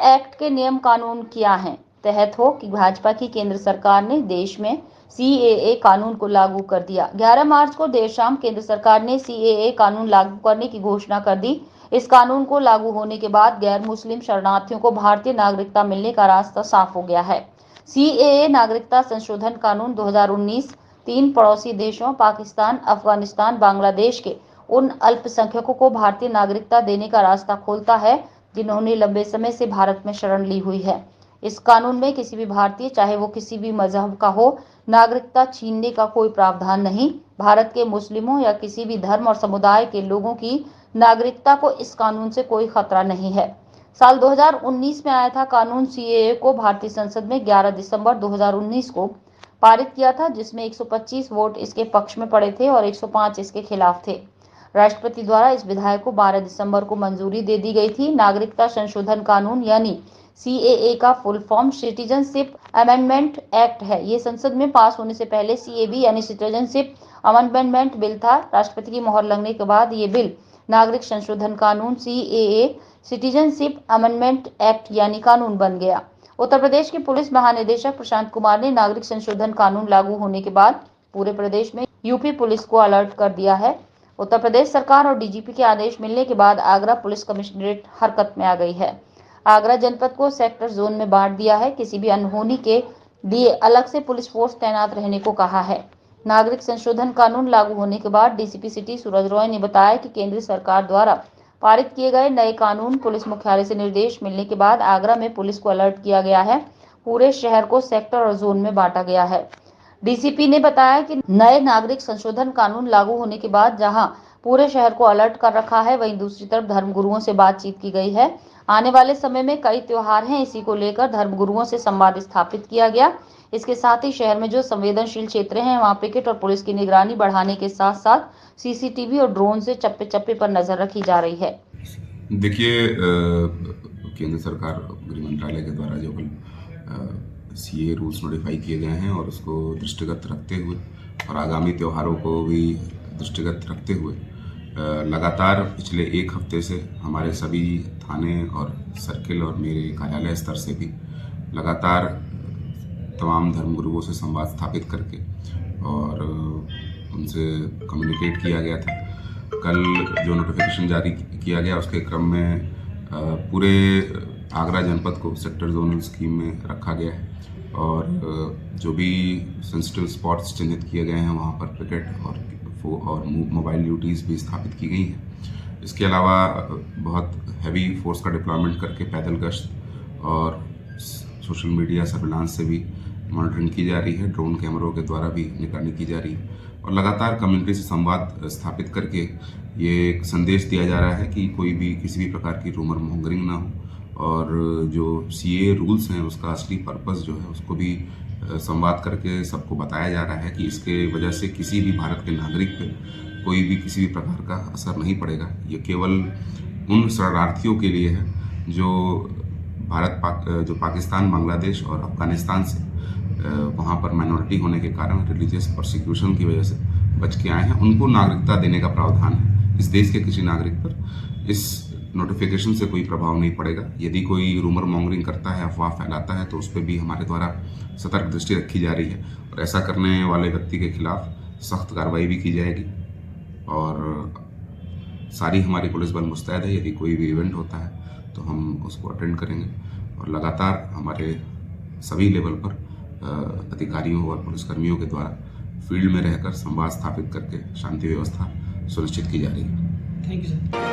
Act के नियम कानून क्या हैं? तहत हो कि भाजपा की केंद्र सरकार ने देश में सीएए कानून को लागू कर दिया। 11 मार्च को देर शाम केंद्र सरकार ने सीएए कानून लागू करने की घोषणा कर दी। इस कानून को लागू होने के बाद गैर मुस्लिम शरणार्थियों को भारतीय नागरिकता मिलने का रास्ता साफ हो गया है। सीएए नागरिकता संशोधन कानून 2019 3 पड़ोसी देशों पाकिस्तान, अफगानिस्तान, बांग्लादेश के उन अल्पसंख्यकों को भारतीय नागरिकता देने का रास्ता खोलता है जिन्होंने लंबे समय से भारत में शरण ली हुई है। इस कानून में किसी भी भारतीय, चाहे वो किसी भी मजहब का हो, नागरिकता छीनने का कोई प्रावधान नहीं। भारत के मुस्लिमों या किसी भी धर्म और समुदाय के लोगों की नागरिकता को इस कानून से कोई खतरा नहीं है। साल 2019 में आया था कानून। सीएए को भारतीय संसद में 11 दिसंबर 2019 को पारित किया था, जिसमें 125 वोट इसके पक्ष में पड़े थे और 105 इसके खिलाफ थे। राष्ट्रपति द्वारा इस विधेयक को 12 दिसंबर को मंजूरी दे दी गई थी। नागरिकता संशोधन कानून यानी सीएए का full form citizenship amendment act है। ये संसद में पास होने से पहले सीएबी यानी सिटीजनशिप अमेंडमेंट बिल था। राष्ट्रपति की मोहर लगने के बाद ये बिल नागरिक संशोधन कानून सीएए सिटीजनशिप अमेंडमेंट एक्ट यानी कानून बन गया। उत्तर प्रदेश के पुलिस महानिदेशक प्रशांत कुमार ने नागरिक संशोधन कानून लागू होने के बाद पूरे प्रदेश में यूपी पुलिस को अलर्ट कर दिया है। उत्तर प्रदेश सरकार और डीजीपी के आदेश मिलने के बाद आगरा पुलिस कमिश्नरेट हरकत में आ गई है। आगरा जनपद को सेक्टर जोन में बांट दिया है। किसी भी अनहोनी के लिए अलग से पुलिस फोर्स तैनात रहने को कहा है। नागरिक संशोधन कानून लागू होने के बाद डीसीपी सिटी सूरज रॉय ने बताया कि केंद्र सरकार द्वारा पारित किए गए नए कानून पुलिस मुख्यालय से निर्देश मिलने के बाद आगरा में पुलिस को अलर्ट किया गया है। पूरे शहर को सेक्टर और जोन में बांटा गया है। डीसीपी ने बताया कि नए नागरिक संशोधन कानून लागू होने के बाद जहां पूरे शहर को अलर्ट कर रखा है, वहीं दूसरी तरफ धर्मगुरुओं से बातचीत की गई है। आने वाले समय में कई त्योहार हैं, इसी को लेकर धर्मगुरुओं से संवाद स्थापित किया गया। इसके साथ ही शहर में जो संवेदनशील क्षेत्र हैं, वहां पिकेट और पुलिस की निगरानी बढ़ाने के साथ साथ सीसीटीवी और ड्रोन से चप्पे चप्पे पर नजर रखी जा रही है। देखिए, केंद्र सरकार गृह मंत्रालय के द्वारा जो सीए रूल्स नोटिफाई किए गए हैं और उसको दृष्टिगत रखते हुए और आगामी त्योहारों को भी दृष्टिगत रखते हुए लगातार पिछले एक हफ्ते से हमारे सभी थाने और सर्किल और मेरे कार्यालय स्तर से भी लगातार तमाम धर्मगुरुओं से संवाद स्थापित करके और उनसे कम्युनिकेट किया गया था। कल जो नोटिफिकेशन जारी किया गया उसके क्रम में पूरे आगरा जनपद को सेक्टर जोनल स्कीम में रखा गया है और जो भी सेंसिटिव स्पॉट्स चिन्हित किए गए हैं वहाँ पर पिकेट और मोबाइल ड्यूटीज़ भी स्थापित की गई हैं। इसके अलावा बहुत हैवी फोर्स का डिप्लॉयमेंट करके पैदल गश्त और सोशल मीडिया सर्विलांस से भी मॉनिटरिंग की जा रही है। ड्रोन कैमरों के द्वारा भी निगरानी की जा रही है और लगातार कम्युनिटी से संवाद स्थापित करके ये एक संदेश दिया जा रहा है कि कोई भी किसी भी प्रकार की रूमर मॉन्गरिंग ना हो और जो सीए रूल्स हैं उसका असली पर्पस जो है उसको भी संवाद करके सबको बताया जा रहा है कि इसके वजह से किसी भी भारत के नागरिक पे कोई भी किसी भी प्रकार का असर नहीं पड़ेगा। ये केवल उन शरणार्थियों के लिए है जो जो पाकिस्तान, बांग्लादेश और अफगानिस्तान से वहाँ पर माइनॉरिटी होने के कारण रिलीजियस प्रोसिक्यूशन की वजह से बच के आए हैं, उनको नागरिकता देने का प्रावधान है। इस देश के किसी नागरिक पर इस नोटिफिकेशन से कोई प्रभाव नहीं पड़ेगा। यदि कोई रूमर मॉन्गरिंग करता है, अफवाह फैलाता है, तो उस पर भी हमारे द्वारा सतर्क दृष्टि रखी जा रही है और ऐसा करने वाले व्यक्ति के खिलाफ सख्त कार्रवाई भी की जाएगी और सारी हमारी पुलिस बल मुस्तैद है। यदि कोई भी इवेंट होता है तो हम उसको अटेंड करेंगे और लगातार हमारे सभी लेवल पर अधिकारियों और पुलिसकर्मियों के द्वारा फील्ड में रहकर संवाद स्थापित करके शांति व्यवस्था सुनिश्चित की जा रही है। Thank you sir.